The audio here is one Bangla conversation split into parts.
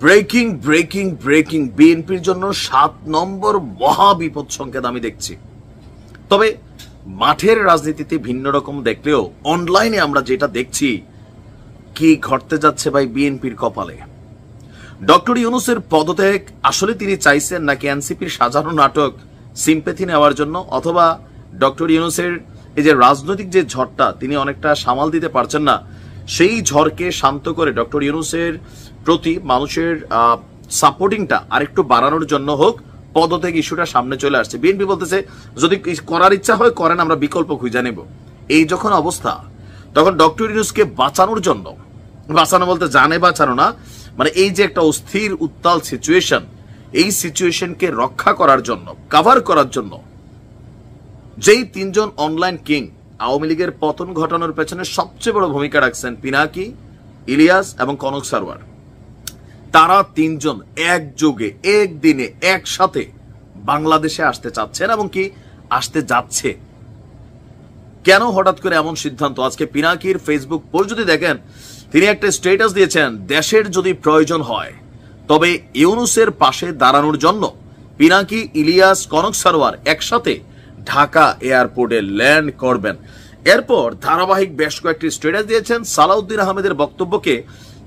ব্রেকিং ব্রেকিং ব্রেকিং বিএনপির জন্য 7 নম্বর মহা বিপদ সংকেত আমি দেখছি। তবে মাঠের রাজনীতিতে ভিন্ন রকম দেখলেও অনলাইনে আমরা যেটা দেখছি, কি ঘটতে যাচ্ছে ভাই বিএনপির কপালে। ডক্টর ইউনূসের পদত্যাগ আসলে তিনি চাইছেন নাকি এনসিপির সাজানো নাটক সিম্পেথি নেওয়ার জন্য, অথবা ডক্টর ইউনূসের এই যে রাজনৈতিক যে ঝড়টা তিনি অনেকটা সামাল দিতে পারছেন না, সেই ঝড়কে শান্ত করে ডক্টর ইউনূসের প্রতি মানুষের সাপোর্টিংটা আরেকটু বাড়ানোর জন্য হোক পদত্যাগ ইস্যুটা সামনে চলে আসছে। বিএনপি বলতেছে যদি করার ইচ্ছা হয় করেন, আমরা বিকল্প খুঁজে নেব। এই যখন অবস্থা, তখন ডক্টর ইউনূসকে বাঁচানোর জন্য, বাঁচানো বলতে জানে বাঁচানো না, মানে এই যে একটা অস্থির উত্তাল সিচুয়েশন, এই সিচুয়েশনকে রক্ষা করার জন্য, কভার করার জন্য যেই 3 জন অনলাইন কিং আওয়ামী লীগের পতন ঘটানোর পেছনে সবচেয়ে বড় ভূমিকা রাখছেন, পিনাকি, ইলিয়াস এবং কনক সারওয়ার, তারা 3 জন একযোগে একদিনে একসাথে বাংলাদেশে আসতে চাচ্ছেন এবং কি আসতে যাচ্ছে। কেন হঠাৎ করে এমন সিদ্ধান্ত? আজকে পিনাকির ফেসবুক পোস্ট যদি দেখেন, তিনি একটা স্ট্যাটাস দিয়েছেন, দেশের যদি প্রয়োজন হয় তবে ইউনূসের পাশে দাঁড়ানোর জন্য পিনাকি, ইলিয়াস, কনক সারওয়ার একসাথে ঢাকা এয়ারপোর্টে ল্যান্ড করবেন। এরপর ধারাবাহিক বেশ কয়েকটি স্ট্যাটাস দিয়েছেন। সালাউদ্দিন আহমেদের বক্তব্যকে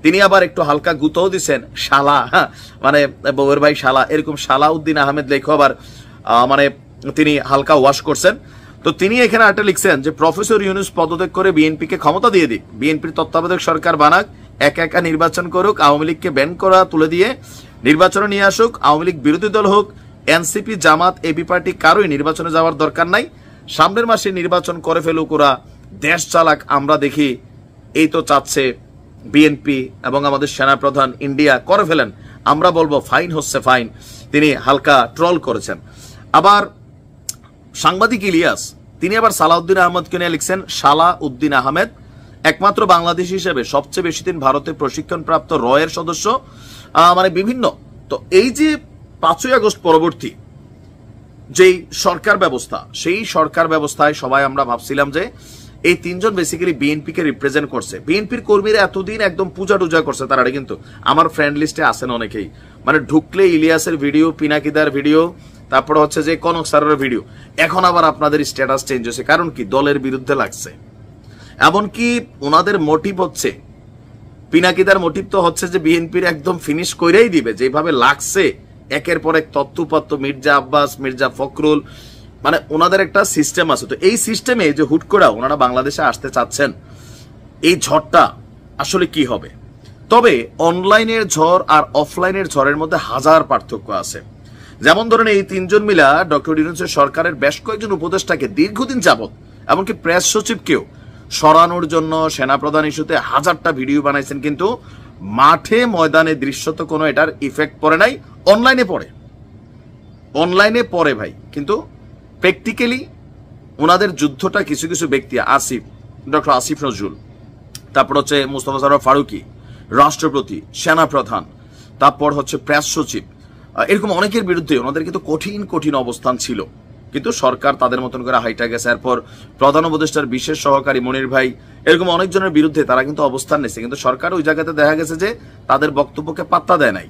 তিনি আবার একটু হালকা গুতাও দিচ্ছেন, শালা, মানে বউয়ের ভাই শালা, এরকম সালাউদ্দিন আহমেদ লেখো আবার মানে তিনি হালকা ওয়াশ করছেন। তো তিনি এখানে একটা লিখছেন যে প্রফেসর ইউনূস পদত্যাগ করে বিএনপিকে ক্ষমতা দিয়ে দিক, বিএনপির তত্ত্বাবধায়ক সরকার বানাক, একা একা নির্বাচন করুক, আওয়ামী লীগকে ব্যান করা তুলে দিয়ে নির্বাচনে নিয়ে আসুক, আওয়ামী লীগ বিরোধী দল হোক, এনসিপি, জামাত, এবি পার্টি কারোই নির্বাচনে যাওয়ার দরকার নাই, সামনের মাসে নির্বাচন করে ফেলুক, ওরা দেশ চালাক, আমরা দেখি। এই তো চাচ্ছে বিএনপি এবং আমাদের সেনাপ্রধান, ইন্ডিয়া করে ফেলেন, আমরা বলবো ফাইন হচ্ছে ফাইন। তিনি হালকা ট্রল করেছেন। আবার সাংবাদিক ইলিয়াস, তিনি আবার সালাউদ্দিন আহমেদকে নিয়ে লিখছেন, সালা উদ্দিন আহমেদ একমাত্র বাংলাদেশী হিসেবে সবচেয়ে বেশি দিন ভারতে প্রশিক্ষণপ্রাপ্ত রয়ের সদস্য, মানে বিভিন্ন। তো এই যে 5ই আগস্ট পরবর্তী যেই সরকার ব্যবস্থা, সেই সরকার ব্যবস্থায় সবাই আমরা ভাবছিলাম যে এই 3 জন বেসিক্যালি বিএনপিকে রিপ্রেজেন্ট করছে। বিএনপির কর্মীরা এতদিন একদম পূজা টুজা করছে, তার আগে কিন্তু আমার ফ্রেন্ড লিস্টে আছেন অনেকেই, মানে ঢুকলে ইলিয়াসের ভিডিও, পিনাকিদার ভিডিও, তারপরে হচ্ছে যে কনক সারের ভিডিও। এখন আবার আপনাদের স্ট্যাটাস চেঞ্জ হয়েছে, কারণ কি দলের বিরুদ্ধে লাগছে। এমনকি ওনাদের মোটিভ হচ্ছে, পিনাকিদার মোটিভ তো হচ্ছে যে বিএনপির একদম ফিনিশ করেই দিবে, যেভাবে লাগছে একের পর এক তথ্যপত্র, মির্জা আব্বাস, মির্জা ফখরুল, মানে ওনাদের একটা সিস্টেম আছে। তো এই সিস্টেমে যে হুট করে ওনারা বাংলাদেশে আসতে চাচ্ছেন, এই ঝড়টা আসলে কি হবে? তবে অনলাইনের ঝড় আর অফলাইনের ঝড়ের মধ্যে হাজার পার্থক্য আছে। যেমন ধরেন এই 3 জন মিলা ডক্টর ইউনূসের সরকারের বেশ কয়েকজন উপদেষ্টাকে দীর্ঘদিন যাবত, এমনকি প্রেস সচিবকেও সরানোর জন্য সেনাপ্রধান ইস্যুতে হাজারটা ভিডিও বানাইছেন, কিন্তু মাঠে ময়দানে দৃশ্যত কোনো এটার ইফেক্ট পড়ে নাই। অনলাইনে পড়ে, অনলাইনে পড়ে ভাই, কিন্তু প্র্যাকটিক্যালি ওনাদের যুদ্ধটা কিছু কিছু ব্যক্তি, আসিফ, ডক্টর আসিফ নজরুল, তারপর হচ্ছে মুস্তফা সরোয়ার ফারুকী, রাষ্ট্রপতি, সেনাপ্রধান, তারপর হচ্ছে প্রেস সচিব, এরকম অনেকের বিরুদ্ধে ওনাদের কিন্তু কঠিন কঠিন অবস্থান ছিল, কিন্তু সরকার তাদের মতন করে হাইটা গেছে। এরপর প্রধান উপদেষ্টার বিশেষ সহকারী মনির ভাই, এরকম অনেকজনের বিরুদ্ধে তারা কিন্তু অবস্থান নিয়েছে, কিন্তু সরকার ওই জায়গাতে দেখা গেছে যে তাদের বক্তব্যকে পাত্তা দেয় নাই।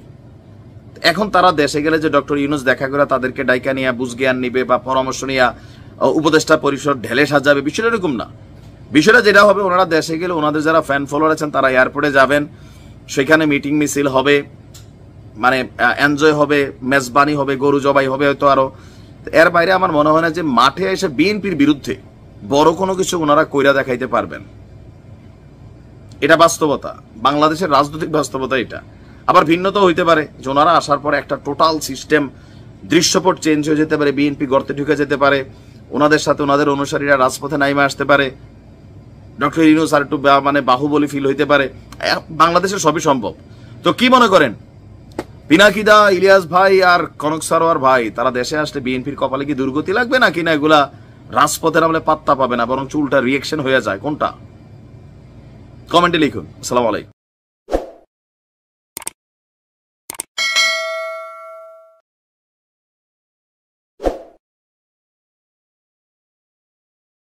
এখন তারা দেশে গেলে যে ডক্টর ইউনূস দেখা করে তাদেরকে ডাইকা নিয়ে বুঝ জ্ঞান নিবে বা পরামর্শ নিয়ে উপদেষ্টা পরিষদ ঢেলে সাজাবে, বিষয়টা এরকম না। বিষয়টা যেটা হবে, ওনারা দেশে গেলে ওনাদের যারা ফ্যান ফলোয়ার আছেন তারা এয়ারপোর্টে যাবেন, সেখানে মিটিং মিছিল হবে, মানে এনজয় হবে, মেজবানি হবে, গরু জবাই হবে হয়তো আরো। এর বাইরে আমার মনে হয় না যে মাঠে এসে বিএনপির বিরুদ্ধে বড় কোনো কিছু ওনারা কইরা দেখাইতে পারবেন। এটা বাস্তবতা, বাংলাদেশের রাজনৈতিক বাস্তবতা এটা। আবার ভিন্নতা হইতে পারে যে ওনারা আসার পরে একটা টোটাল সিস্টেম, দৃশ্যপট চেঞ্জ হয়ে যেতে পারে, বিএনপি গর্তে ঢুকে যেতে পারে, ওনাদের সাথে ওনাদের অনুসারীরা রাজপথে নাইমে আসতে পারে, ডক্টর ইউনূস আর একটু মানে বাহুবলী ফিল হইতে পারে। বাংলাদেশের সবই সম্ভব। তো কি মনে করেন, পিনাকিদা, ইলিয়াস ভাই আর কনক সারোয়ার ভাই, তারা দেশে আসলে বিএনপির কপালে কি দুর্গতি লাগবে, নাকি না এগুলা রাজপথে নামলে পাত্তা পাবে না, বরং চুলটা রিয়েকশন হয়ে যায়? কোনটা? কমেন্টে লিখুন। আসসালামু আলাইকুম।